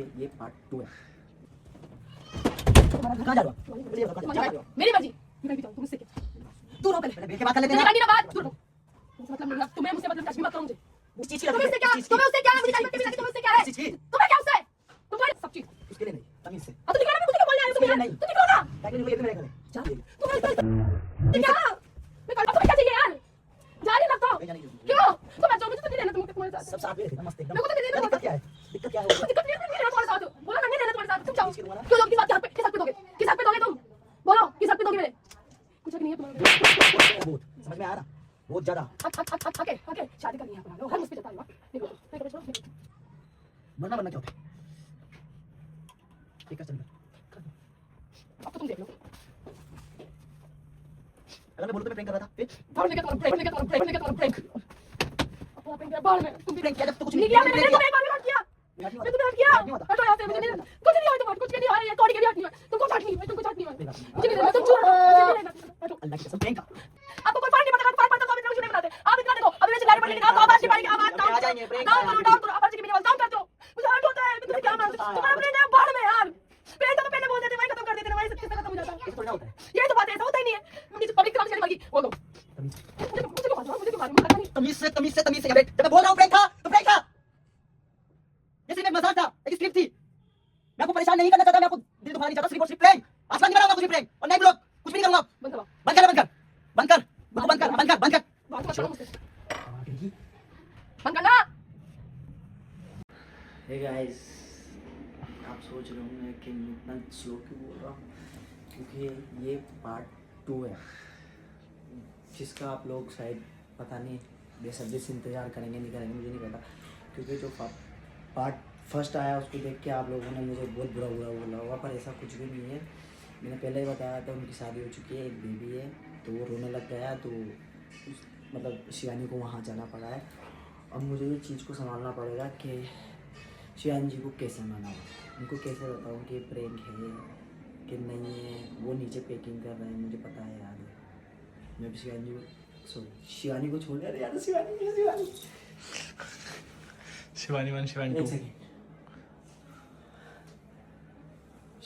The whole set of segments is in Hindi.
क्योंकि ये पार्ट 2 है। कहाँ जा रहे हो? मेरी मर्जी। मैं भी जाऊँ, तुम मुझसे क्या? दूर हो पहले। बेट के बात कर लेते हैं ना बात। दूर हो। मतलब नहीं, तुम्हें मुझसे मतलब टच भी मत करो मुझे। उस चीज की लग तुम्हें रही उससे क्या? है, तुम्हें उससे क्या? मुझे टाइम पे भी लगी, तुम्हें उससे क्या है? किस चीज? तुम्हें क्या उससे? तुम्हारे सब चीज। उसके लिए नहीं, तमीज से। अब तो निकलो ना, मैं मुझे क्या बोलने आई हूँ तुम्हें? नहीं। तुम निकलो ना। ताकि मुझे ये मेरे घर है। जा। तुम्हें क्या? मैं कल तुम्हें क्या चाहिए यार? जा रही मत तो। क्यों? तुम जो मुझे तो नहीं लेना, तुम तुम्हारे साथ। सब साथ में रहते मस्त एकदम। मेरे को तो नहीं देना। दिक्कत क्या है? दिक्कत क्या है? दिक्कत नहीं है तुम्हारे साथ। बोलो ना, नहीं लेना तुम्हारे साथ। तुम जाओ। क्यों दोगे? किस बात पे दोगे? किस हक पे दोगे तुम? बोलो, किस हक पे दोगे मेरे? कुछ हक नहीं है तुम्हारा। बहुत समझ में आ रहा, बहुत ज्यादा। ओके, शादी करनी है अपना। हर मुझ पे जता हुआ। निकलो, चलो। मरना क्या होता है? ठीक है, चल। अब तो तुम देख लो। अगर मैं बोलूं तो मैं प्रैंक कर रहा था, फिर प्रैंक। अब तो प्रैंक कर बाहर में। तुम भी प्रैंक किया जब तो कुछ नहीं किया। मैंने तुम्हें एक बार भी हट किया। मैं तुम्हें हट किया। हटो यहाँ से, मुझे नहीं लेना। कुछ नहीं है, कुछ भी नहीं है। ये कौड़ी के भी हट नहीं है। तुमको हट नहीं है, तुमको हट नहीं है। मुझे नहीं लेना, तुम चुप रहो। मुझे नहीं लेना। हटो। अल्लाह की कसम प्रैंक का। आपको कोई फर्क नहीं पड़ता। फर्क पड़ता तो आप इतना कुछ नहीं बनाते। आप इतना देखो, अभी मैं चिल्लाने पड़ गई। आप आवाज नहीं पाएंगे। आवाज डाउन आ जाएंगे, प्रैंक डाउन करो। आवाज की मेरी आवाज डाउन कर दो। मुझे हर्ट होता है। तुम्हें क्या मालूम? तुम्हारा ब्रेन है बाहर में यार। ब्रेन तो पहले बोल देते, वही खत्म कर देते, वही सब खत्म हो जाता है। ये थोड़ा होता है। ये तो बात ऐसा होता ही नहीं है। मुझे पब्लिक क्राउड चली मर बोलो। मुझे क्यों मालूम? तमीज से या बेट। जब मैं बोल रहा हूँ प्रैंक था, तो प्रैंक था। ये सिर्फ एक मजाक था, एक स्क्रिप्ट थी। मैं आपको परेशान नहीं करना चाहता, मैं आपको दिल दुखाना नहीं चाहता। सिर्फ और सिर्फ प्रैंक। आसमान नहीं बनाऊंगा कुछ भी प्रैंक, और नहीं ब्लॉग कुछ भी नहीं करूंगा। बंद करो। बंद कर। बंद कर। बात मत करो मुझसे। बंद करना। हे गाइस, आप सोच रहे होंगे कि मैं इतना स्लो क्यों बोल रहा हूँ, क्योंकि ये पार्ट 2 है जिसका आप लोग शायद पता नहीं बेसब्री से इंतज़ार करेंगे नहीं करेंगे मुझे नहीं पता, क्योंकि जो पार्ट फर्स्ट आया उसको देख के आप लोगों ने मुझे बहुत बुरा बोला होगा, पर ऐसा कुछ भी नहीं है। मैंने पहले ही बताया था उनकी शादी हो चुकी है, एक बेबी है, तो वो रोने लग गया, तो मतलब शिवानी को वहाँ जाना पड़ा है। अब मुझे ये चीज़ को संभालना पड़ेगा कि शिवानी जी को कैसे मनाऊँ, उनको कैसे बताऊँ कि प्रैंक है कि नहीं है। वो नीचे पैकिंग कर रहे हैं, मुझे पता है, याद है। मैं भी शिवानी को छोड़ रहा यार। शिवानी 1 शिवानी 2।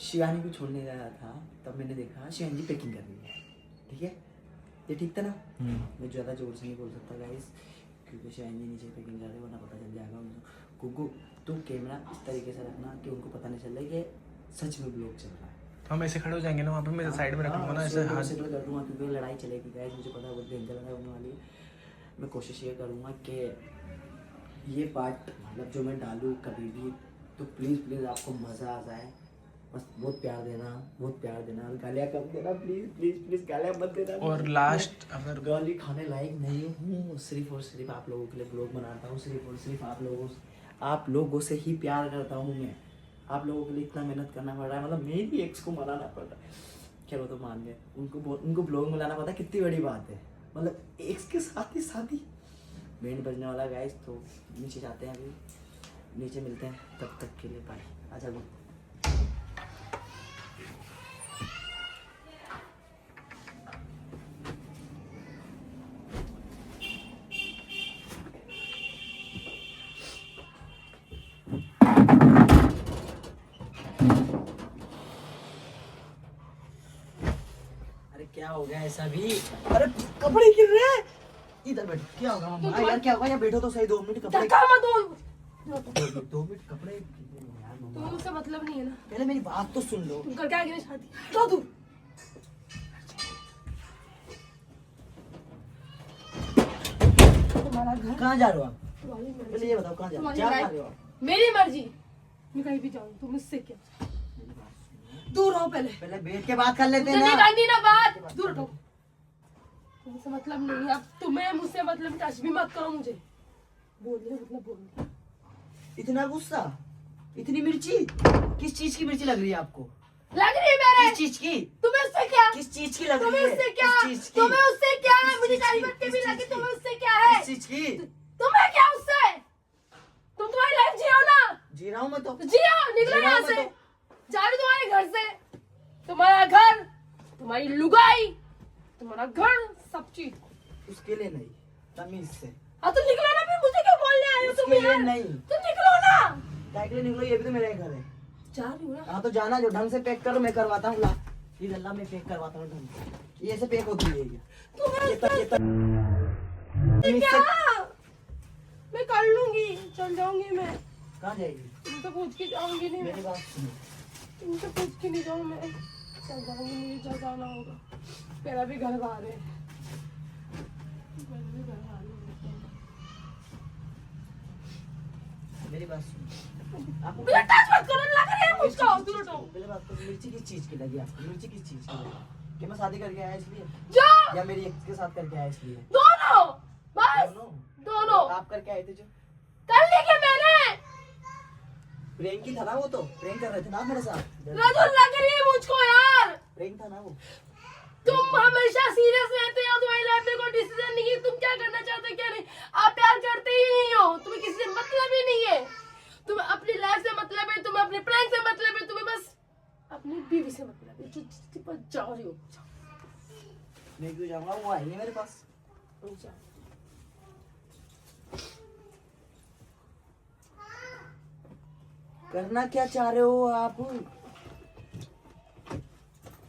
शिवानी को छोड़ने गया था, तब मैंने देखा शिवानी जी पैकिंग कर रही है। ठीक है, ये ठीक था ना? मैं ज़्यादा जोर से नहीं बोल सकता गाइस, क्योंकि शिवानी जी नीचे पैकिंग कर रहे वरना पता चल जाएगा उनको। गुगू तुम कैमरा इस तरीके से रखना कि उनको पता नहीं चल रहा कि सच में ब्लॉग चल रहा है। हम ऐसे खड़े हो जाएंगे ना वहाँ पे, मैं साइड में रखूंगा ना ऐसे हाथ। सेटल कर दूंगा, क्योंकि लड़ाई चलेगी गाइस, मुझे पता है बहुत भयंकर लड़ाई होने वाली है। मैं कोशिश ये करूँगा कि ये पार्ट मतलब जो मैं डालूँ कभी भी, तो प्लीज़ आपको मज़ा आ जाए। बस बहुत प्यार देना, गालियाँ कम देना, प्लीज़ गालियाँ मत देना। और लास्ट अगर गाली खाने लायक नहीं हूँ, सिर्फ और सिर्फ आप लोगों के लिए ब्लॉग बनाता हूँ, सिर्फ और सिर्फ आप लोगों से ही प्यार करता हूँ मैं। आप लोगों के लिए इतना मेहनत करना पड़ रहा है, मतलब मेरी भी एक्स को मनाना पड़ रहा है। चलो तो मान गए, उनको ब्लॉग में लाना पता है कितनी बड़ी बात है, मतलब एक्स के साथ ही बैंड बजने वाला गाइस। तो नीचे जाते हैं, अभी नीचे मिलते हैं, तब तक के लिए बाय। अच्छा वो क्या हो गया ऐसा भी? अरे कपड़े गिर रहे हैं, इधर बैठ। क्या होगा मम्मा? यार क्या होगा? यार बैठो तो सही, 2 मिनट कपड़े। 2 मिनट कपड़े यार मम्मा, तुम्हें उससे मतलब नहीं है ना। पहले मेरी बात तो सुन लो। तुम कर क्या गिरे शादी? तो तू तुम्हारा घर कहाँ जा रहे हो आप? तुम्हारी मर्जी। पहले ये बताओ कहाँ जा रहे हो आप? मेरी मर्जी, मैं कहीं भी जाऊँ, तुम मुझसे क्या? दूर रहो पहले बैठ के बात कर लेते हैं नहीं ना। करनी ना बात, दूर रहो। तुमसे मतलब नहीं है, अब तुम्हें मुझसे मतलब टच भी मत करो मुझे। बोलिए मतलब बोलिए। इतना गुस्सा, इतनी मिर्ची, किस चीज की मिर्ची लग रही है आपको? लग रही है मेरे। किस चीज की? तुम्हें उससे क्या? किस चीज की लग रही तुम्हें है? उससे क्या? किस चीज की? तुम्हें उससे क्या? किस मुझे चीज की? सारी बातें भी किस लगी, चीज की? तुम्हें उससे क्या है? किस चीज की? तुम्हें क्या उससे? तुम तुम्हारी लाइफ जियो ना। जी रहा हूँ मैं तो। जियो, निकलो यहाँ से। जा रही तुम्हारे घर से। तुम्हारा घर, तुम्हारी लुगाई, तुम्हारा घर, सब चीज। उसके लिए नहीं, तमीज से। हाँ तो निकलो ना, फिर मुझे क्यों बोलने आए हो तुम उसके लिए यार? नहीं। तुम निकलो ना। साइकिल निकलो, ये भी तो मेरा ही घर है। जा रही हूँ ना। हाँ तो जाना, जो ढंग से पैक करो, मैं करवाता हूँ। ला ये गल्ला मैं पैक करवाता हूँ ढंग से। ये ऐसे पैक होती है ये क्या? मैं कर लूंगी, चल जाऊंगी मैं। कहाँ जाएगी? तुमसे पूछ के जाऊंगी नहीं मैं। मेरी बात सुनो। तुमसे पूछ के नहीं जाऊँ मैं। चल जाऊंगी, मुझे चल जाना होगा। मेरा भी घर बाहर है। मेरा भी घर बाहर है। मेरी बात सुनो। आपको मुझे टच मत करो, लग रही है मुझको। दूर हटो। पहले बात तो मिर्ची किस चीज की लगी आपको? मिर्ची किस चीज की लगी? कि मैं शादी करके आया इसलिए, जा या मेरी एक्स के साथ करके आया इसलिए? दोनों, बस दोनों। दोनों। आप करके आए थे जो कर ली क्या मैंने? प्रेम की था ना, वो तो प्रेम कर रहे थे ना आप मेरे साथ। रजू लग रही है मुझको यार। प्रेम था ना वो। तुम हमेशा सीरियस रहते हो, तुम्हारी लाइफ में कोई डिसीजन नहीं है, तुम क्या करना चाहते हो क्या नहीं। आप प्यार करते ही नहीं हो, तुम्हें किसी से मतलब ही नहीं है। तुम्हें अपनी लाइफ से मतलब है, तुम्हें अपने प्रैंक से मतलब है, तुम्हें बस अपनी बीवी से मतलब है। जो पर जाओ रही हो, मैं क्यों जाऊंगा, वो आएंगे मेरे पास। जाओ। करना क्या चाह रहे हो आप?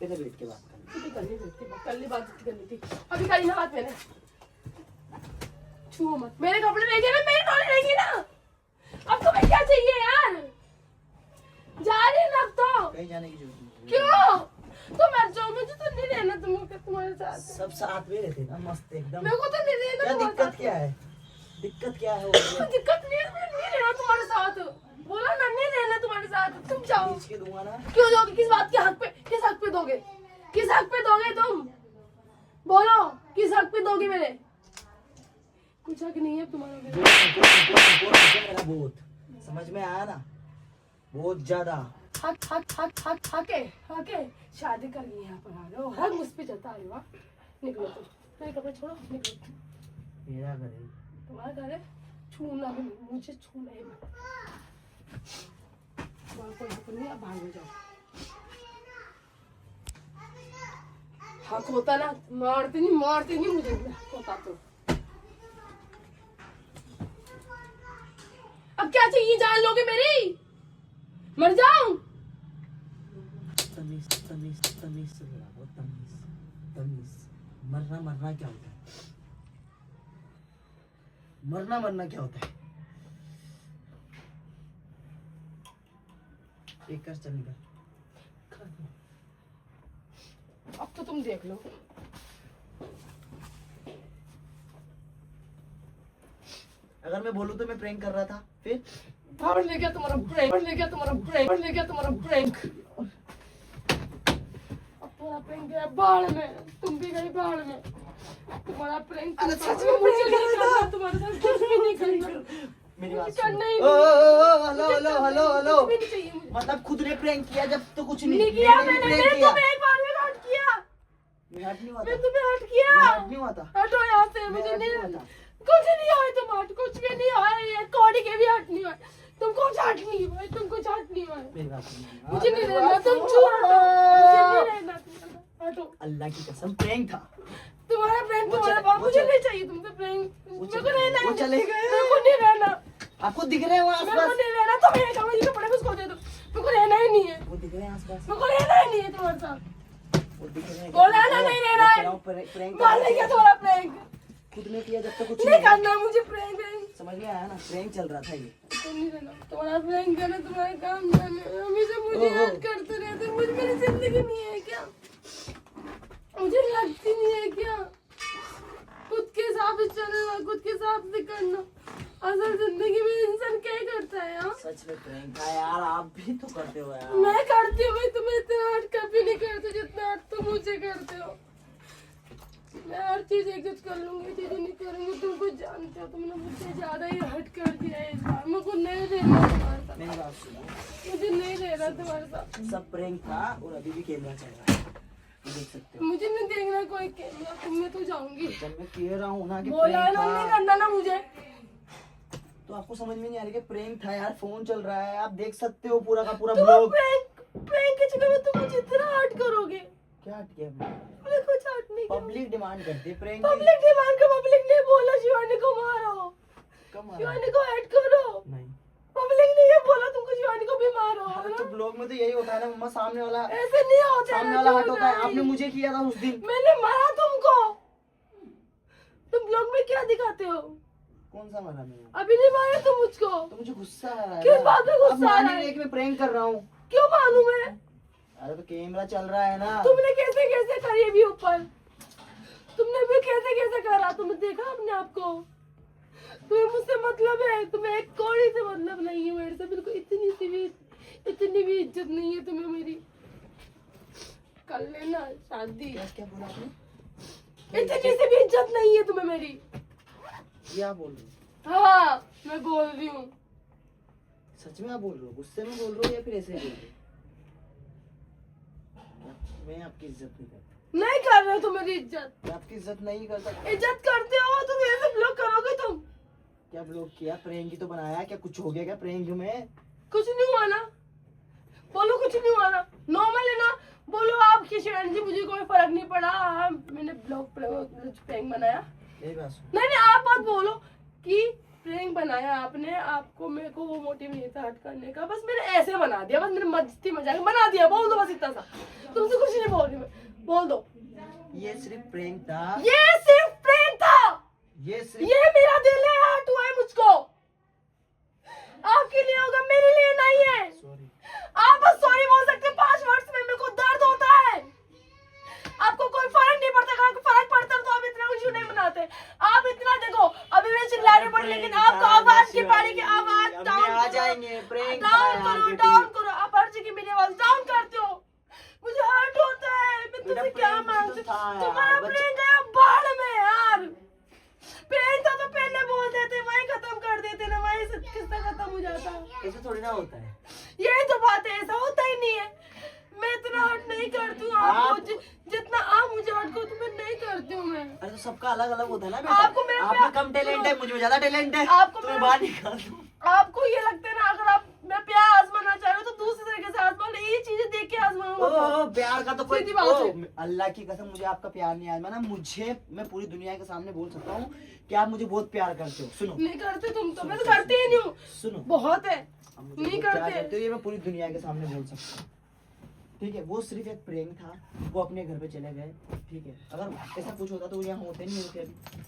इधर बैठ के बात करना। अभी कल बात करनी थी, अभी करी ना बात मैंने। छुओ मत, मेरे कपड़े रहेंगे ना, मेरी टोली रहेंगी ना। अब तुम्हें क्या चाहिए यार? जा रही ना अब तो। कहीं जाने की जरूरत नहीं। क्यों? तुम मर जाओ, मुझे तो नहीं रहना तुम्हारे साथ। सब साथ में रहते ना, मस्त एकदम। मेरे को तो नहीं रहना क्या तुम्हारे दिक्कत साथ। क्या है? दिक्कत क्या है? दिक्कत नहीं है, मुझे नहीं रहना तुम्हारे साथ। बोला ना, नहीं रहना तुम्हारे साथ। तुम जाओ। खींच के दूंगा ना। क्यों दोगे? किस बात के हक पे? किस हक पे दोगे? किस हक पे दोगे तुम? बोलो, किस हक पे दोगे मेरे? कुछ हक नहीं है तुम्हारा मेरे। मेरा बहुत समझ में आया ना, बहुत ज्यादा। हक है। शादी कर ली, यहाँ पर आ रहे हो, हक मुझ पे जता रहे हो। हाँ? निकलो तुम, मेरे कपड़े छोड़ो, निकलो। मेरा घर है। तुम्हारा घर है, छूना भी नहीं, मुझे छूना ही मत। तुम्हारा कोई हक नहीं है, अब भाग जाओ। हक होता ना, मारती नहीं मुझे हक होता तो। अब क्या चाहिए, जान लोगे मेरी? मर जाऊं? तमीज से बोला वो, तमीज। मरना क्या होता है? मरना क्या होता है? एक कर, चल निकल। अब तो तुम देख लो। अगर मैं बोलूं तो मैं प्रैंक कर रहा था, फिर भाड़ ले गया तुम्हारा ब्रेक, अब तुम्हारा प्रैंक गया बाढ़ में, तुम भी गई बाढ़ में। तुम्हारा प्रैंक सच में मुझे नहीं करना, तुम्हारे साथ कुछ भी नहीं करना। मेरी बात मुझे करना ही सुनो। हेलो। कुछ भी नहीं चाहिए मुझे। मतलब खुद ने प्रैंक किया जब तो कुछ नहीं किया मैंने भी मैंने, prank किया। तुम्हें एक बार भी हट किया। मैं हट नहीं हुआ था। मैं तुम्हें हट किया। मैं हट नहीं हुआ था। हटो यहाँ से, मैं मुझे हट नहीं नहीं हुआ रहना। था। कुछ नहीं आए तुम हट, कुछ भी नहीं आए, ये कौड़ी के भी हट नहीं हुए। तुम कुछ हट नहीं हुए, तुम कुछ हट नहीं हुए। मेरी बात सुनो। मुझे नहीं रहना, तुम चूर हटो, मुझे नहीं रहना, हटो। अल्लाह की कसम प्रैंक था। तुम्हारा प्रैंक, वो तुम्हारा चले- बाप, वो मुझे चले- नहीं चाहिए तुमसे प्रैंक। मेरे को रहना है, वो चले गए। मेरे को नहीं रहना, आपको दिख रहे हैं वो मेरे को आसपास? नहीं रहना। तुम ये करो, ये कपड़े मुझको दे दो, मेरे को रहना ही नहीं है, वो दिख रहे हैं आसपास? मेरे को रहना ही नहीं है तुम्हारे साथ। वो दिख रहे हैं। बोला ना नहीं रहना है। प्रैंक मान ले क्या तुम्हारा प्रैंक? खुद ने किया जब तक कुछ नहीं करना मुझे प्रैंक। समझ में आया ना, प्रैंक चल रहा था ये। तुम नहीं रहना, तुम्हारा प्रैंक करना तुम्हारा काम है। हमेशा मुझे याद करते रहते, मुझे मेरी जिंदगी नहीं है क्या? मुझे लगती नहीं है क्या? खुद के हिसाब से चलना, खुद के हिसाब से करना। असल जिंदगी में इंसान क्या ही करता है यार? सच में प्रैंक था यार, आप भी तो करते हो यार। मैं करती हूँ भाई, तुम्हें इतना हर्ट कभी नहीं करते जितना हर्ट तुम मुझे करते हो। मैं हर चीज एडजस्ट कर लूंगी, चीजें नहीं करूंगी। तुम कुछ जानते हो, तुमने मुझसे ज्यादा ही हर्ट कर दिया है इस बार। मेरे को नहीं रहना तुम्हारे साथ, मेरी बात सुनो। मुझे नहीं रहना तुम्हारे साथ। सब प्रैंक था और अभी भी कैमरा चल रहा है, ये देख सकते हो। मुझे नहीं देखना कोई कैमरा, तुमने तो जाऊंगी। जब मैं कह रहा हूँ ना कि बोला प्रैंक ना, नहीं था, करना ना मुझे। तो आपको समझ में नहीं आ रही कि प्रैंक था यार। फोन चल रहा है, आप देख सकते हो पूरा का पूरा तुम ब्लॉग। प्रैंक के चक्कर में तुम मुझे इतना हर्ट करोगे? क्या हट गया? मैंने कुछ हर्ट नहीं किया। पब्लिक डिमांड करती है प्रैंक। पब्लिक डिमांड का पब्लिक ने बोला शिवानी को मारो, कम आ रहा है। शिवानी को ऐड करो। नहीं, पब्लिक ने ये बोला तुमको शिवानी को बीमार हो अरे ना? तो ब्लॉग में तो यही होता है ना मम्मा, सामने वाला ऐसे नहीं होता सामने ना, वाला क्यों हट होता है। नहीं? आपने मुझे किया था उस दिन। मैंने मारा तुमको। तुम ब्लॉग में क्या दिखाते हो? कौन सा मारा मैंने? अभी नहीं मारे तुम मुझको। तो मुझे गुस्सा आ रहा है किस ना। बात में गुस्सा अब आ मान रहा ही है? ले कि मैं प्रैंक कर रहा हूँ। क्यों मालूम है? अरे तो कैमरा चल रहा है ना। तुमने कैसे कैसे करी अभी ऊपर? तुमने भी कैसे कैसे करा? तुमने देखा अपने आप को? तुम्हें मुझसे मतलब है? तुम्हें एक कौड़ी से मतलब नहीं है मेरे से, बिल्कुल इतनी भी इज्जत नहीं है तुम्हें मेरी। कर लेना शादी। क्या बोला आपने? इतनी सी भी इज्जत नहीं है तुम्हें मेरी। क्या बोल रहे हो? हाँ मैं बोल रही हूँ। सच में आप बोल रहे हो? गुस्से में बोल रहे हो या फिर ऐसे ही बोल रहे हो? मैं आपकी इज्जत नहीं करता। नहीं कर रहे हो तुम मेरी इज्जत। मैं आपकी इज्जत नहीं करता। इज्जत करते हो तो मेरे से ब्लॉक करोगे तुम? क्या ब्लॉक किया? प्रैंक ही तो बनाया। क्या कुछ हो गया क्या प्रैंक में? कुछ नहीं हुआ ना? बोलो कुछ नहीं हुआ ना? नॉर्मल है ना? बोलो आपकी शिवानी जी, मुझे कोई फर्क नहीं पड़ा। हाँ, मैंने ब्लॉग प्रैंक बनाया। यही बात सुन। नहीं आप बात बोलो कि प्रैंक बनाया आपने, आपको मेरे को वो मोटिव नहीं था हट करने का, बस मैंने ऐसे बना दिया, बस मैंने मस्ती मजाक बना दिया। बोल दो बस इतना सा। तुमसे कुछ नहीं बोल रही मैं, बोल दो। ये सिर्फ प्रैंक था। ये सिर्फ प्रैंक था। ये सिर्फ ये मेरा दिल है, हर्ट हुआ है मुझको। आपके लिए होगा, मेरे लिए नहीं है। सॉरी। आप बस सॉरी बोल सकते हैं 5 वर्ड्स में। मेरे को दर्द होता है। आपको कोई फर्क नहीं पड़ता। अगर आपको फर्क पड़ता तो आप इतना इशू नहीं बनाते। आप इतना देखो, अभी मैं चिल्लाने पड़ी, लेकिन आपको आवाज की पारी की आवाज डाउन आ जाएंगे। प्रैंक डाउन करो, डाउन करो। आप हर जगह मेरी आवाज डाउन करते हो, मुझे हर्ट होता है। मैं तुझसे क्या मांगती हूँ? तुम्हारा प्रैंक गया बाढ़ में यार। प्रैंक था तो पहले बोल देते, वहीं खत्म कर देते ना, वहीं से किस्सा खत्म हो जाता। ऐसे थोड़ी ना होता है। यही तो बात है, ऐसा होता ही नहीं है। मैं इतना हर्ट नहीं करती हूँ आपको जितना आप मुझे हर्ट करो, तो मैं नहीं करती हूँ मैं। अरे तो सबका अलग अलग होता है ना बेटा। आपको मेरा आप में प्यार- कम टैलेंट है, मुझ में ज्यादा टैलेंट है। आपको तुम्हें मेरा- बाहर निकाल दूं। आपको ये लगता है ना, अगर आप मैं प्यार आजमाना चाह रहे हो तो दूसरे तरीके से आजमा लो। ये चीजें देख के आजमाओ। ओ, प्यार का तो कोई सीधी बात है। अल्लाह की कसम मुझे आपका प्यार नहीं आया ना। मुझे, मैं पूरी दुनिया के सामने बोल सकता हूँ कि आप मुझे बहुत प्यार करते हो। सुनो, नहीं करते तुम तो, मैं तो करती ही नहीं हूँ। सुनो, बहुत है, आप मुझे नहीं बहुत प्यार करते। करते हो, ये मैं पूरी दुनिया के सामने बोल सकता हूँ। ठीक है, वो सिर्फ एक प्रैंक था। वो अपने घर पे चले गए। ठीक है, अगर ऐसा कुछ होता तो वो यहाँ होते नहीं होते अभी।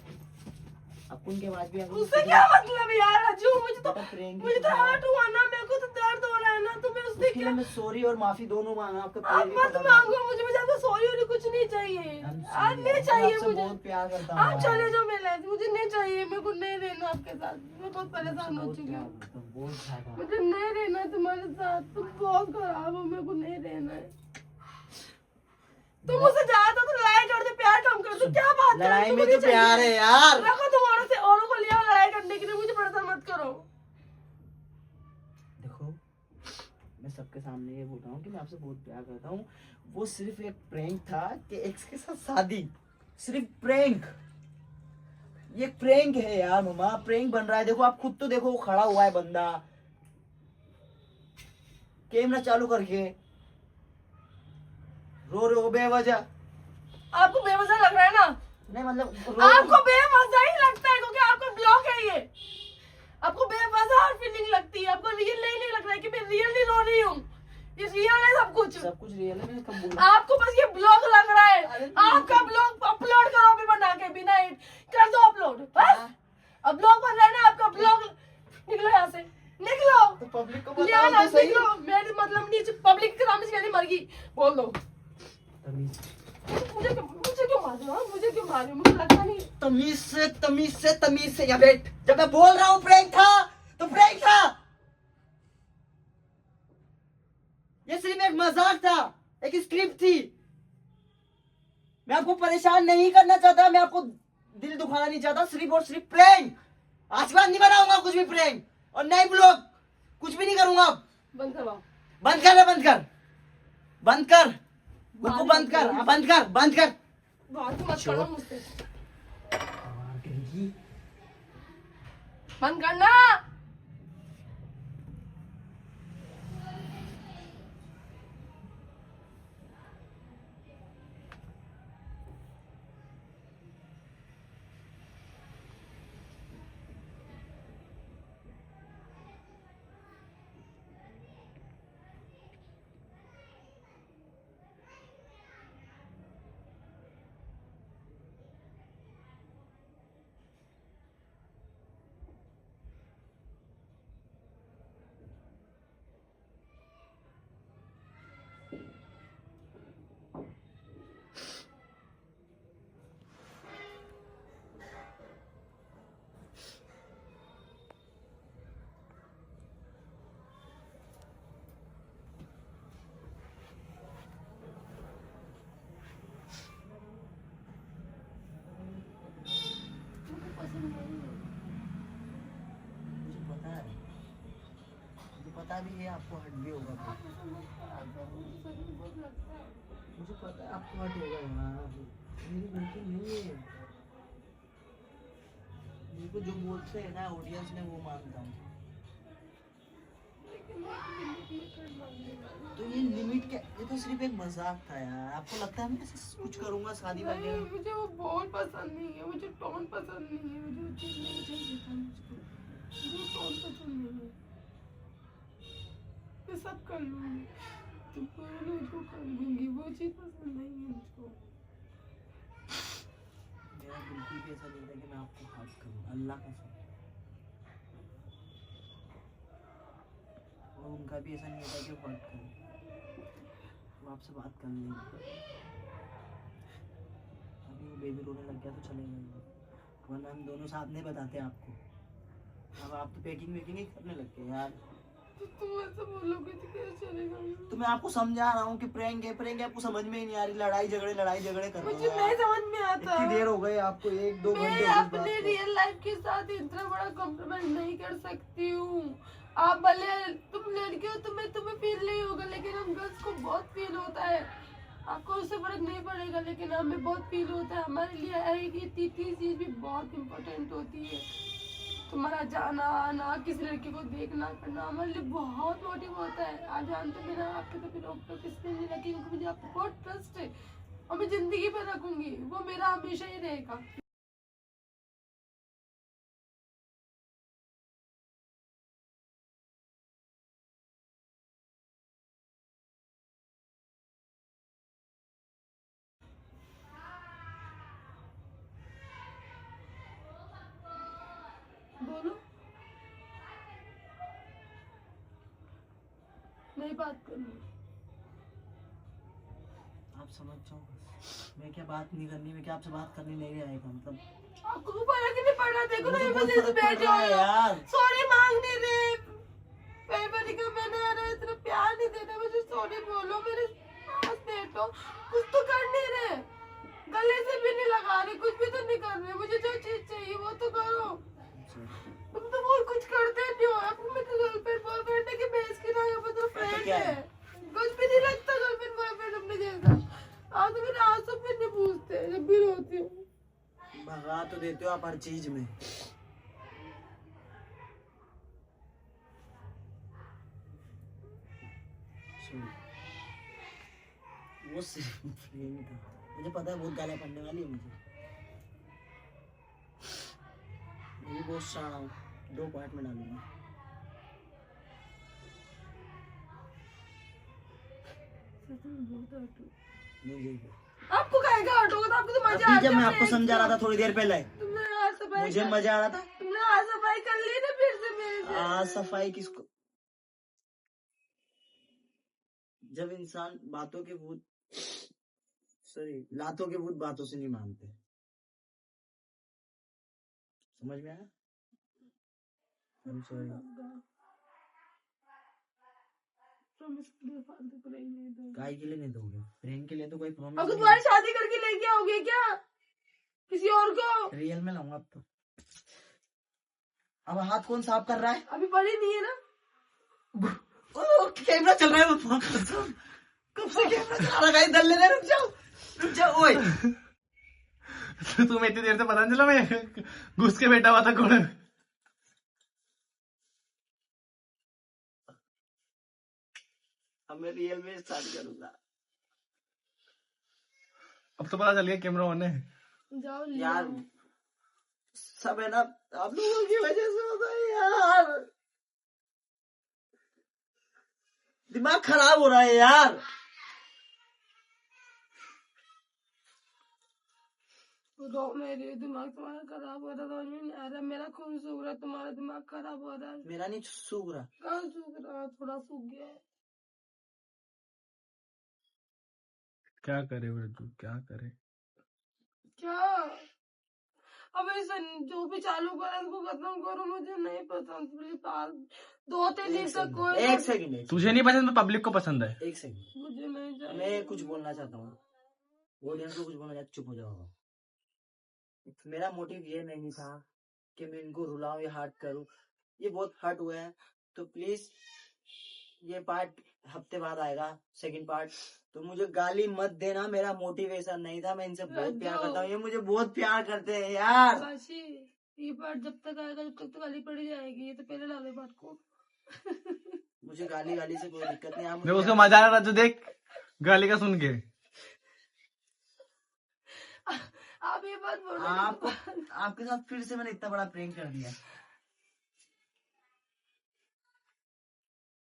अब उनके बाद भी उससे क्या मतलब यार अजू? मुझे तो प्रैंक हर्ट हुआ ना, मेरे को तो दर्द हो रहा है ना, तो मैं उससे उसके लिए क्या? मैं सॉरी और माफी दोनों मांगा। आपका आप पैर भी मत पकड़ मांगो मुझे, मुझे आपको सॉरी और कुछ नहीं चाहिए। आज नहीं चाहिए आपसे मुझे। बहुत प्यार करता हूँ। आप चले जाओ मेरे लाइफ, मुझे नहीं चाहिए। मेरे को नहीं रहना आपके साथ, मैं बहुत परेशान हो चुकी हूँ। बहुत ज्यादा। मुझे नहीं रहना है तुम्हारे साथ, तुम बहुत खराब हो, मेरे को नहीं रहना है। तुम मुझसे ज्यादा तो लड़ाई कर दो, प्यार कम कर दो, क्या बात है? लड़ाई तुमको में नहीं तो प्यार चाहिए। है यार। रखो तुम औरों से, औरों को लिया लड़ाई करने के लिए, मुझे परेशान मत करो। देखो, मैं सबके सामने ये बोल रहा हूँ कि मैं आपसे बहुत प्यार करता हूँ। वो सिर्फ एक प्रैंक था कि एक्स के साथ शादी। सिर्फ प्रैंक। ये प्रैंक है यार मम्मा, प्रैंक बन रहा है। देखो आप खुद तो देखो, वो खड़ा हुआ है बंदा कैमरा चालू करके, रो रहे हो बेवजह। आपको बेवजह लग रहा है ना? नहीं मतलब आपको बेवजह ही लगता है क्योंकि आपका ब्लॉक है ये। आपको बेवजह फीलिंग लगती है, आपको रियल नहीं लग रहा है कि मैं रियली रो रही हूँ। ये रियल है सब कुछ। सब कुछ रियल है। मैंने कब बोला? आपको बस ये ब्लॉग लग रहा है। आपका ब्लॉग अपलोड करो अभी बना के, बिना एडिट कर दो अपलोड बस। अब ब्लॉग बन रहा है ना आपका, ब्लॉग निकलो यहाँ से, निकलो। तो पब्लिक को लिया बताओ ना, तो सही। निकलो। मेरे मतलब नहीं, पब्लिक के सामने से मर गई, बोल दो। तमीज मुझे क्यों मार रहे हो? मुझे क्यों मार रहे हो? मुझे लगता नहीं। तमीज से या बेट। जब मैं बोल रहा हूँ प्रैंक था तो प्रैंक था। ये सिर्फ एक मजाक था, एक स्क्रिप्ट थी। मैं आपको परेशान नहीं करना चाहता, मैं आपको दिल दुखाना नहीं चाहता। सिर्फ और सिर्फ प्रैंक। आज के बाद नहीं बनाऊंगा कुछ भी प्रैंक, और नहीं ब्लॉग, कुछ भी नहीं करूंगा अब। बंद करवाओ। बंद कर, बंद कर, बंद कर, उसको बंद कर, हाँ, बंद कर, बंद कर। बात मत करो मुझसे, बंद करना। भी है, आपको हट भी होगा फिर। मुझे पता है आपको हट होगा यार, मेरी गलती नहीं है। मेरे को जो बोलते हैं ना ऑडियंस में वो मानता हूँ। तो ये लिमिट क्या, ये तो सिर्फ एक मजाक था यार। आपको लगता है मैं ऐसे कुछ करूँगा शादी नहीं, वगैरह? मुझे वो बोल पसंद नहीं है, मुझे टोन पसंद नहीं है, मुझे वो चीज़ नहीं चाहिए था मुझको, मुझे टोन पसंद नहीं है। मैं सब कर लूँगी, तुम बोलो जो कर लूँगी, वो चीज़ पसंद नहीं है मुझको। मेरा बिल्कुल भी ऐसा नहीं था कि मैं आपको हर्ट करूँ, अल्लाह का कसम। और उनका भी ऐसा नहीं होता कि वो हर्ट करें, वो आपसे बात कर लेंगे। अभी वो बेबी रोने लग गया तो चलेगा, वरना हम दोनों साथ नहीं बताते आपको। अब आप तो पैकिंग वेकिंग ही करने लग गए यार। तो तुम ऐसा बोलोगे तो कैसे चलेगा? तो मैं आपको समझा रहा हूँ कि प्रैंक है, प्रैंक है, आपको समझ में ही नहीं आ रही। लड़ाई झगड़े कर रहे मुझे हो नहीं यार। समझ में आता। इतनी देर हो गई आपको, 1-2 मैं घंटे हो गए इस बात अपने को। रियल लाइफ के साथ इतना बड़ा कॉम्प्रोमाइज नहीं कर सकती हूँ। आप भले तुम लड़के हो, तुम्हें फील नहीं होगा, लेकिन हम गर्ल्स को बहुत फील होता है। आपको उससे फर्क नहीं पड़ेगा, लेकिन हमें बहुत फील होता है। हमारे लिए है कि तीसरी चीज भी बहुत इम्पोर्टेंट होती है। तुम्हारा जाना आना, किसी लड़के को देखना करना हमारे लिए बहुत मोटिव होता है। आप जानते हो, मेरा आपके तो रोक टोक इसलिए नहीं लगी क्योंकि मुझे आप बहुत ट्रस्ट है और मैं जिंदगी पे रखूंगी, वो मेरा हमेशा ही रहेगा। बोलो, नहीं बात करनी। आप समझ जाओ, मैं क्या बात नहीं करनी, मैं क्या आपसे बात करने नहीं आएगा मतलब। आपको भी फर्क ही नहीं पड़ रहा, देखो ना मुझे बहुत इमरजेंसी फर्क पड़ बैठे रहा है हो, यार। सॉरी मांगने दे। पेपर का मैंने आ रहा है, इतना प्यार नहीं देना, मुझे सॉरी बोलो, मेरे पास बैठो। कुछ तो कर नहीं रहे, गले से भी नहीं लगा रहे, कुछ भी तो नहीं कर रहे। मुझे जो चीज चाहिए वो तो करो। तुम तो वो कुछ करते नहीं हो। आपको मेरे गर्लफ्रेंड बॉयफ्रेंड है कि मैं इसकी जगह पे तो फ्रेंड क्या है। है? कुछ भी नहीं लगता गर्लफ्रेंड बॉयफ्रेंड अपने जैसा। आप तो मेरे आंसू भी नहीं पूछते जब भी रोती हूँ। भगा तो देते हो आप हर चीज में। वो सिर्फ फ्रेंड था, मुझे पता है बहुत गालियां पड़ने वाली है मुझे। मैं भी बहुत शाना हूँ, 2 पार्ट में डालूंगा। मुझे आपको कहेगा हटोगे तो आपको तो मजा अभी आता जब मैं है। आपको समझा रहा था थोड़ी देर पहले, तुमने आज सफाई मुझे मजा आ रहा था। तुमने आज सफाई कर ली ना फिर से मेरे से। सफाई किसको, जब इंसान बातों के भूत, सॉरी लातों के भूत बातों से नहीं मानते। समझ में आया? I'm sorry। काय के लिए नहीं दोगे? फ्रेंड के लिए तो कोई प्रॉमिस अब नहीं तुम्हारी शादी करके लेके आओगे क्या किसी और को? है। रियल में लाऊंगा अब तो। अब हाथ कौन साफ कर रहा है? अभी पड़ी नहीं है ना? ओ, कैमरा चल रहा है, वो कब से कैमरा चला रहा है? दल्ले ने रुक जाओ ओए। तुम्हें इतनी देर से पता नहीं चला मैं घुस के बैठा हुआ था कोने में। अब मैं रियल में स्टार्ट करूंगा। अब तो पता चल गया कैमरा ऑन है। जाओ यार सब है ना आप लोगों की वजह से होता है यार, दिमाग खराब हो रहा है यार। मेरे दिमाग तुम्हारा खराब हो रहा था, मेरा खून सूख रहा, तुम्हारा दिमाग खराब हो रहा है। मेरा नहीं सूख रहा। कहाँ सूख रहा? थोड़ा सूख गया है। क्या करे ब्रजू, क्या करे? क्या अब ऐसा जो भी चालू करा इसको खत्म करो, मुझे नहीं पसंद। प्लीज 2-3 दिन तक कोई एक सेकंड तुझे नहीं पसंद तो पब्लिक को पसंद है। एक सेकंड, मुझे नहीं चाहिए। मैं कुछ बोलना चाहता हूँ, ऑडियंस को कुछ बोलना चाहता, चुप हो जाओ। मेरा मोटिव ये नहीं था कि मैं इनको रुलाऊं या हर्ट करूं, ये बहुत हर्ट हुए हैं, तो प्लीज ये पार्ट हफ्ते बाद आएगा, सेकंड पार्ट। तो मुझे गाली मत देना, मेरा मोटिवेशन नहीं था, मैं इनसे बहुत प्यार करता हूँ, ये मुझे बहुत प्यार करते हैं यार। काशी, ये पार्ट जब तक आएगा जब तक तो गाली पड़ी जाएगी, ये तो पहले डाले पार्ट को। मुझे गाली से कोई दिक्कत नहीं। आप मुझे देखो उसका प्यार मजा आ रहा था, देख गाली का सुन के। आप ये बात बोलो आपको आपके साथ फिर से मैंने इतना बड़ा प्रैंक कर दिया,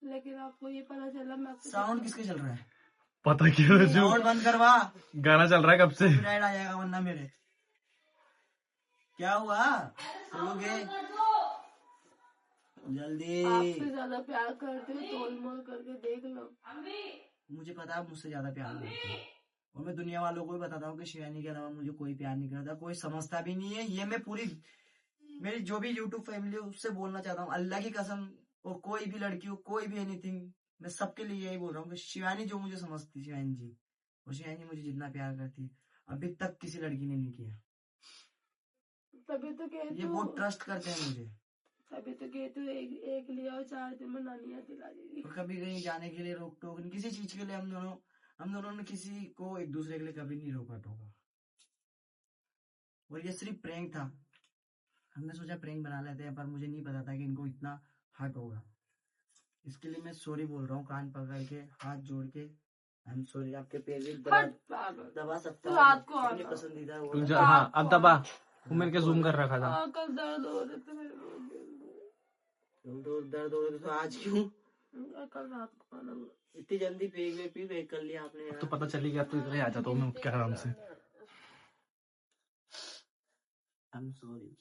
लेकिन आपको ये पता चला मैं आपको साउंड किसके चल रहा है? पता क्यों जो साउंड बंद करवा, गाना चल रहा है कब से। कॉपीराइट आ जाएगा वरना मेरे। क्या हुआ? सोओगे जल्दी? आपसे ज्यादा प्यार करते हो, तोल मोल करके देख लो। मुझे पता है आप मुझसे ज्यादा प्यार करते हो, और मैं दुनिया वालों को भी बताता हूँ कि शिवानी के अलावा मुझे कोई प्यार नहीं करता, कोई समझता भी नहीं है। ये मैं पूरी मेरी जो भी यूट्यूब फैमिली है उससे बोलना चाहता हूँ, अल्लाह की कसम, और कोई भी लड़की हो, कोई भी एनीथिंग, मैं सबके लिए यही बोल रहा हूँ कि शिवानी जो मुझे समझती, शिवानी जी, और शिवानी मुझे जितना प्यार करती है अभी तक किसी लड़की ने नहीं किया। तभी तो कहती ये बहुत ट्रस्ट करते हैं मुझे। तभी तो कहती हूँ एक लिया और 4 दिन में नानियाँ दिला देगी। और कभी कहीं जाने के लिए रोक टोक नहीं, किसी चीज के लिए हम दोनों ने किसी को एक दूसरे के लिए कभी नहीं रोका टोका। और ये सिर्फ प्रैंक था, हमने सोचा प्रैंक बना लेते हैं, पर मुझे नहीं पता था कि इनको इतना हर्ट होगा। इसके लिए मैं सॉरी बोल रहा हूँ, कान पकड़ के, हाथ जोड़ के। आई एम सॉरी। आपके पैर भी दबा सकता हूँ रात को अपनी आना। पसंदीदा तुम वो। जा, हाँ अब दबा, वो मैंने क्या जूम कर रखा था। कल दर्द हो रहे थे मेरे तो दर्द हो रहा था, तो आज क्यों? कल रात को आना। इतनी जल्दी पेग कर लिया आपने यार। तो पता चली गया तो इधर ही आ जाता हूँ मैं उठ के आराम से। आई एम सॉरी।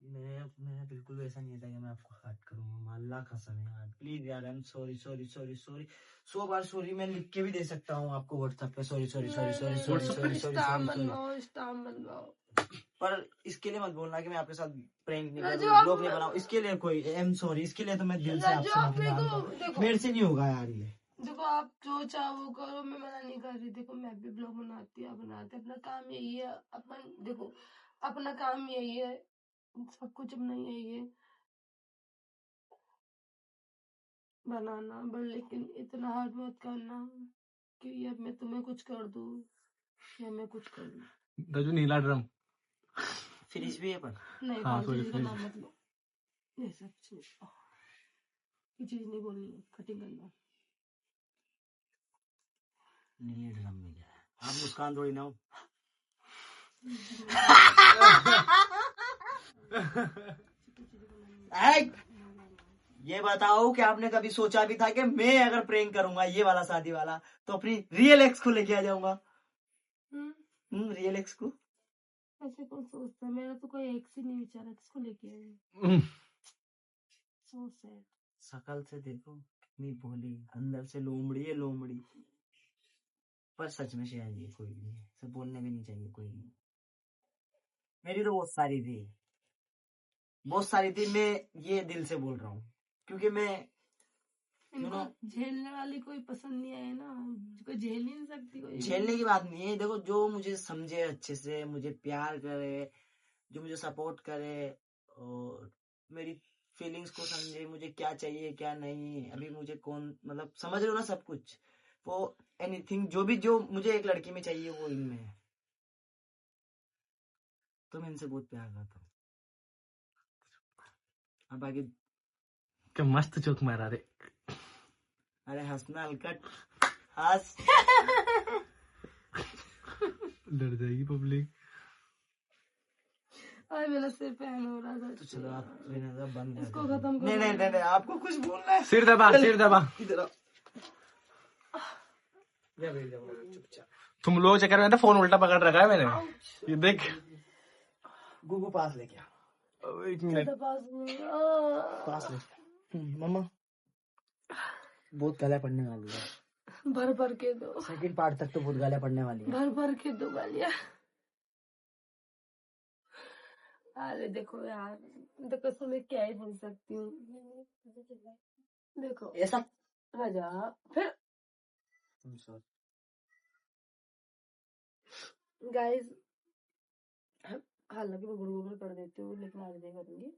मैं बिल्कुल वैसा नहीं था कि मैं आपको हर्ट करूंगा, अल्लाह कसम है यार, प्लीज यार। आई am sorry sorry sorry sorry. 100 bar sorry मैं लिख के भी दे सकता हूँ आपको व्हाट्सएप पे, sorry sorry sorry sorry sorry sorry sorry sorry. पर इसके लिए मत बोलना कि मैं आपके साथ प्रैंक नहीं करूँ, ब्लॉग नहीं बनाऊं, इसके लिए कोई आई एम सॉरी, इसके लिए तो मैं दिल से आपसे माफी मांगता हूँ। मेरे से नहीं होगा यार ये। देखो आप जो चाहो करो, मैं मना नहीं कर रही। देखो मैं भी ब्लॉग बनाती हूँ, बनाते, अपना काम यही है। अपन देखो अपना काम यही है, सब कुछ अपना यही है बनाना, बट लेकिन इतना हार्ड मत करना कि अब मैं तुम्हें कुछ कर दूं या मैं कुछ कर दूं। दजू नीला ड्रम फ्रिज भी है पर नहीं, हाँ, फालतू sorry, चीज का please. नाम मत लो। ये सब चीज ये चीज नहीं बोलनी है, कटिंग करना। नीले ड्रम में क्या है? आप मुस्कान थोड़ी ना हो। ये बताओ कि आपने कभी सोचा भी था कि मैं अगर प्रैंक करूंगा ये वाला शादी वाला तो अपनी रियल एक्स को लेके आ जाऊंगा? रियल एक्स को ऐसे कौन सोचता है? मेरा तो कोई एक से नहीं विचारा किसको लेके आए। So sad. शकल से देखो कितनी भोली, अंदर से लोमड़ी है लोमड़ी। पर सच में शायद ये कोई नहीं है, सब बोलने भी नहीं चाहिए कोई नहीं। मेरी तो बहुत सारी थी, मैं ये दिल से बोल रहा हूँ क्योंकि मैं इनको झेलने वाली कोई पसंद नहीं आए ना, कोई झेल ही नहीं सकती कोई। झेलने की बात नहीं है। देखो जो मुझे समझे अच्छे से, मुझे प्यार करे, जो मुझे सपोर्ट करे और मेरी फीलिंग्स को समझे, मुझे क्या चाहिए क्या नहीं, अभी मुझे कौन, मतलब समझ रहे हो ना सब कुछ, वो एनीथिंग जो मुझे एक लड़की में चाहिए वो इनमें है। तो मैं इनसे बहुत प्यार करता हूँ। अब आगे क्या मस्त जोक मारा रे। अरे हंसना हलकट हंस। डर जाएगी पब्लिक। अरे मेरा सिर पैन हो रहा था। तो चलो आप बंद कर इसको दो। खत्म करो। नहीं आपको कुछ बोलना है? सिर दबा सिर दबा। इधर आओ। या बैठ जाओ चुपचाप। तुम लोग चक्कर में तो फोन उल्टा पकड़ रखा है मैंने, ये देख। गुगू पास लेके आ। एक मिनट पास ले। मम्मा बहुत गालियां पड़ने वाली है। भर भर के दो। सेकंड पार्ट तक तो बहुत गालियां पड़ने वाली है। भर भर के दो गालियां। अरे देखो यार, देखो इसको मैं क्या ही बोल सकती हूँ। देखो ऐसा राजा फिर गाइस, हालांकि मैं गुड़गुड़ कर देती हूँ लेकिन आज नहीं करूंगी।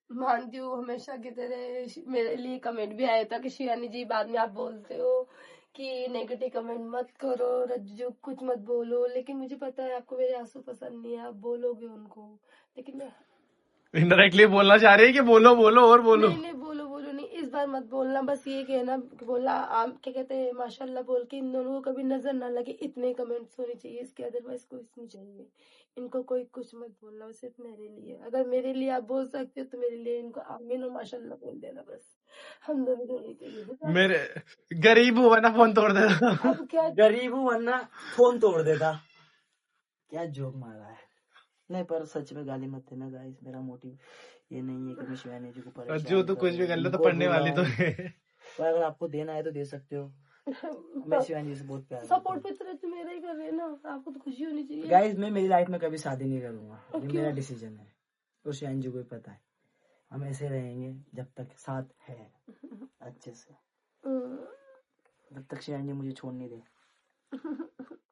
मानती हूँ हमेशा की तरह मेरे लिए कमेंट भी आया था कि शिवानी जी बाद में आप बोलते हो कि नेगेटिव कमेंट मत करो, रज्जू कुछ मत बोलो, लेकिन मुझे पता है आपको मेरे आंसू पसंद नहीं है, आप बोलोगे उनको, लेकिन मैं इनडायरेक्टली बोलना चाह रही है कि बोलो बोलो और बोलो। नहीं बोलो बोलो नहीं, इस बार मत बोलना, बस ये कहना कि बोला आप क्या कहते हैं माशाल्लाह बोल के इन दोनों को कभी नजर ना लगे, इतने कमेंट्स होने चाहिए, इसके अदरवाइज कुछ नहीं चाहिए, इनको कोई कुछ मत बोलना, सिर्फ मेरे लिए, अगर मेरे लिए आप बोल सकते हो तो मेरे लिए इनको आमीन और माशाल्लाह बोल देना, बस हम दोनों होने चाहिए। मेरे गरीब हुआ ना फोन तोड़ देता। अब क्या गरीब हूँ वरना फोन तोड़ देता। क्या जोक मारा है। नहीं पर सच में गाली मत देना गाइस, मेरा मोटिव ये नहीं है कि मैं शिवानी जी को परेशान जो तो कुछ भी कर ले तो पढ़ने वाली तो है। पर अगर आपको देना है तो दे सकते हो। मैं शिवानी जी से बहुत प्यार सपोर्ट पे तरह तो मेरा ही कर रहे हैं ना, आपको तो खुशी होनी चाहिए। गाइस मैं मेरी लाइफ में कभी शादी नहीं करूंगा, ये मेरा डिसीजन है और शिवानी जी को भी पता है। हम ऐसे रहेंगे जब तक साथ है अच्छे से, जब तक शिवानी जी मुझे छोड़ नहीं दे।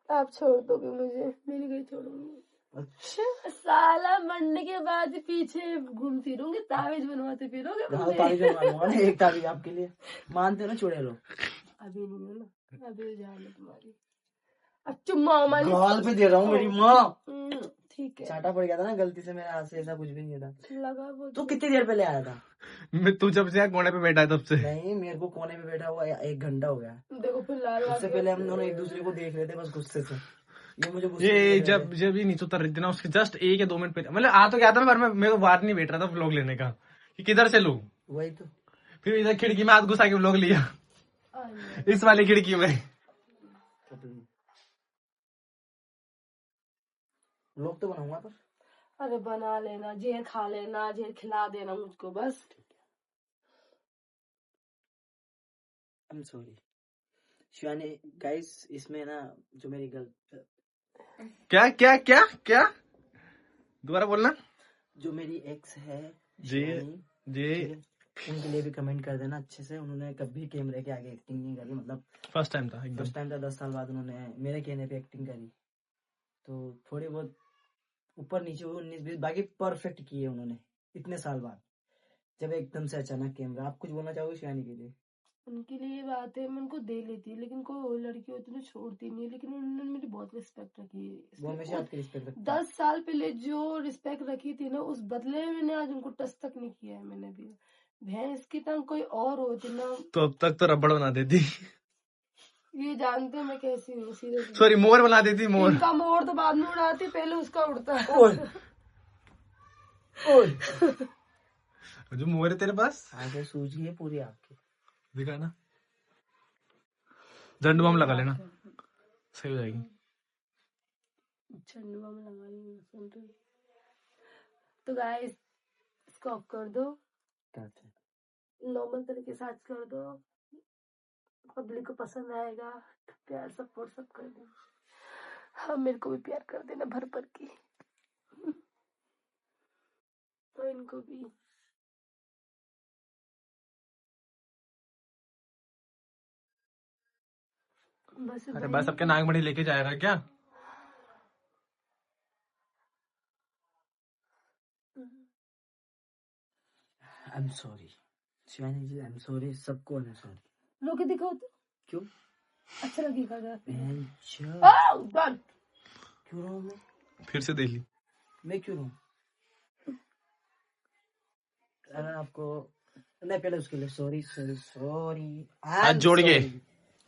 आप छोड़ दोगे मुझे, मैं नहीं कहीं छोड़ूंगी। साला मरने के बाद पीछे घूमती रहूंगी, तावीज बनवाते फिरोगे मुझे। तावीज बनवा ना, एक तावीज आपके लिए मानते हो ना चुड़ैल लो। अभी नहीं है ना, अभी जान लो तुम्हारी। अब चुम्मा गाल पे दे रहा हूँ मेरी माँ। ठीक है, चाटा पड़ गया था ना गलती से मेरे हाथ से, ऐसा कुछ भी नहीं था। लगा वो तो कितनी देर पहले आया था? मैं तू जब से यहाँ कोने पे बैठा है तब से। नहीं मेरे को कोने पे बैठा हुआ 1 घंटा हो गया। देखो फिर लाल उससे पहले हम दोनों एक दूसरे को देख रहे थे बस गुस्से से। ये मुझे गुस्से ये में जब जब ये नीचे उतर रही थी ना उसके जस्ट 1 या 2 मिनट पहले, मतलब आ तो गया था पर मैं मेरे को बाहर नहीं बैठ रहा था व्लॉग लेने का कि किधर से लूं। वही तो फिर इधर खिड़की में हाथ घुसा के व्लॉग लिया, इस वाली खिड़की में। लोग तो बनाऊंगा पर अरे बना लेना, जहर खा लेना, जहर खिला देना मुझको बस। आई एम सॉरी शिवानी। गाइस इसमें ना जो मेरी क्या क्या क्या क्या दोबारा बोलना। जो मेरी एक्स है जी शिवानी, जी उनके लिए भी कमेंट कर देना अच्छे से। उन्होंने कभी कैमरे के आगे एक्टिंग नहीं करी, मतलब फर्स्ट टाइम था एकदम। फर्स्ट टाइम था, 10 साल बाद उन्होंने मेरे कहने पे एक्टिंग करी। तो थोड़ी बहुत ऊपर नीचे 19-20 बाकी परफेक्ट किए उन्होंने इतने साल बाद। जब एकदम से अचानक कैमरा, आप कुछ बोलना चाहोगे शिवानी के लिए? उनके लिए ये बात है, मैं उनको दे लेती, लेकिन कोई लड़की होती है छोड़ती नहीं है, लेकिन उन्होंने मेरी बहुत रिस्पेक्ट रखी है। वो हमेशा आपकी रिस्पेक्ट रखते हैं। 10 साल पहले जो रिस्पेक्ट रखी थी ना, उस बदले में मैंने आज उनको टच तक नहीं किया है मैंने भी। भैंस की टंग कोई और होती ना तो अब तक तो रबड़ बना देती, ये जानते हैं मैं कैसी हूँ, सीरियसली। सॉरी मोर बना देती। मोर इनका मोर तो बाद में उड़ाती, पहले उसका उड़ता है। जो मोर है तेरे पास आगे सूझी है पूरी आपकी, दिखा ना, झंडू बम लगा लेना सही हो जाएगी। झंडू बम लगा लेना, सुन रही। तो गाइस इसको ऑफ कर दो, नॉर्मल तरीके से आज कर दो, पब्लिक को पसंद आएगा, प्यार सपोर्ट सब कर देना। हाँ मेरे को भी प्यार कर देना भर भर के, तो इनको भी। बस अरे बस सबके नागमणि लेके जाएगा क्या? I am sorry Shivani ji, I am sorry, सबको आई एम सॉरी। लो के दिखाओ तो क्यों अच्छा लगेगा क्या? क्यों रहूं मैं? फिर से देख ली, मैं क्यों रहूं? अगर आपको नहीं, पहले उसके लिए सॉरी सॉरी सॉरी, हाथ जोड़ के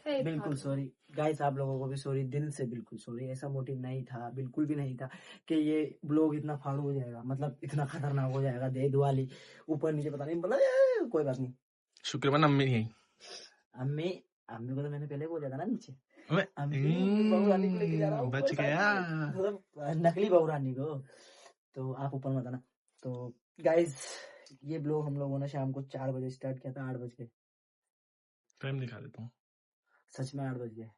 बिल्कुल सॉरी गाइस। आप लोगों को भी सॉरी, दिल से बिल्कुल सॉरी। ऐसा मोटिव नहीं था, बिल्कुल भी नहीं था कि ये ब्लॉग इतना फाड़ू हो जाएगा, मतलब इतना खतरनाक हो जाएगा। दे दुआली ऊपर नीचे पता नहीं, बोला कोई बात नहीं। शुक्रवार अम्मी नहीं आई। अम्मी को तो मैंने पहले बोला था ना नीचे, अम्मी बहुरानी को लेके जा रहा हूँ, बच गया, मतलब नकली बहुरानी को। तो आप ऊपर मत आना। तो गाइस ये ब्लॉग हम लोगों ने शाम को 4 बजे स्टार्ट किया था, 8 बज गए। टाइम दिखा देता हूँ, सच में 8 बज गए।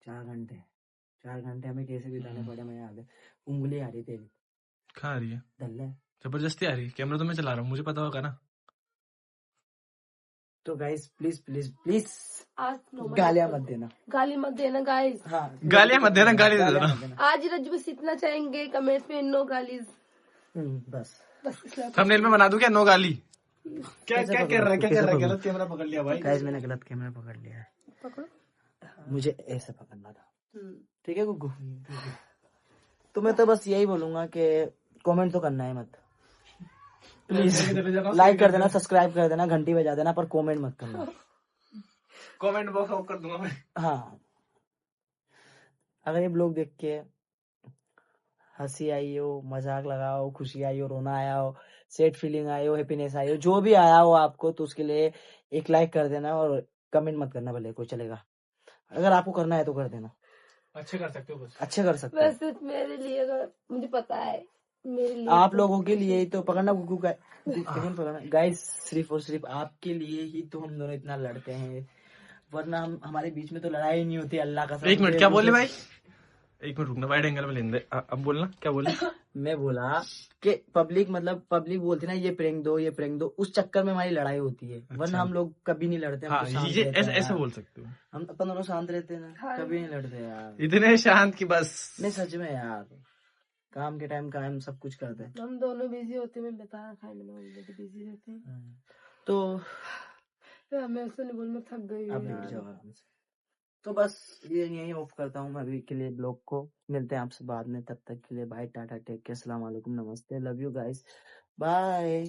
4 घंटे हमें कैसे बिताने पड़े, मैं याद है। उंगली आ रही थी, कहाँ आ रही है? दल्ले जबरदस्ती आ रही है, कैमरा तो मैं चला रहा हूँ, मुझे पता होगा ना। तो गाइस प्लीज प्लीज प्लीज आज गालियां मत देना, गाली मत देना गाइस। हाँ गालियां मत देना, गाली दे देना। आज रज्जू बस इतना चाहेंगे कमेंट्स में, नो गालीज, बस बस इसलिए थंबनेल में बना दूं क्या, नो गाली? क्या कैसे क्या पकड़ूं? कर रहा है, क्या कैसे कर रहा है? पकड़ूं? गलत कैमरा पकड़ लिया भाई। गाइस मैंने गलत कैमरा पकड़ लिया है, पकड़ो। मुझे ऐसे पकड़ना था। ठीक है गुग्गू? तो मैं तो बस यही बोलूंगा कि कमेंट तो करना है मत, प्लीज लाइक कर देना, सब्सक्राइब कर देना, घंटी बजा देना, पर कमेंट मत करना। कमेंट बॉक्स ऑफ कर दूंगा मैं। हाँ, अगर ये ब्लॉग देख के हंसी आई हो, मजाक लगा हो, खुशी आई हो, रोना आया हो, सैड फीलिंग आई हो, हैप्पीनेस आई हो, जो भी आया हो आपको, तो उसके लिए एक लाइक कर देना और कमेंट मत करना, भले कोई चलेगा। अगर आपको करना है तो कर देना, अच्छे कर सकते हो बस। अच्छे कर सकते हो। वैसे मेरे लिए अगर मुझे पता है मेरे लिए आप तो लोगों के लिए ही तो पकड़ना गुग्गू का पकड़ना गाइस, सिर्फ और सिर्फ आपके लिए ही तो हम दोनों इतना लड़ते हैं, वरना हम हमारे बीच में तो लड़ाई नहीं होती। अल्लाह का एक मिनट, क्या बोले भाई? एक मिनट रुकना, वाइड एंगल में लेने दे। अब बोलना, क्या बोले? मैं बोला कि पब्लिक बोलती ना ये प्रैंक दो, ये प्रैंक दो, उस चक्कर में हमारी लड़ाई होती है, वरना हम लोग कभी नहीं लड़ते। हम हाँ, तो शांत ये रहते हैं ऐसे यार। बोल सकते हो। हम अपन दोनों शांत रहते हैं ना, हाँ। कभी नहीं लड़ते यार। इतने शांत की बस। नहीं सच में यार, काम के टाइम काम सब कुछ करते हैं। हम दोनों बिजी होते हैं, मैं बता रखा है मैंने ऑलरेडी बिजी रहते हैं। तो मैं उससे नहीं बोल, मैं थक गई आप हूँ लेट यार। जाओ आराम से। तो बस ये यही ऑफ करता हूँ मैं अभी के लिए ब्लॉग को, मिलते हैं आपसे बाद में, तब तक के लिए बाय, टाटा, टेक केयर, अस्सलाम वालेकुम, नमस्ते, लव यू गाइस, बाय।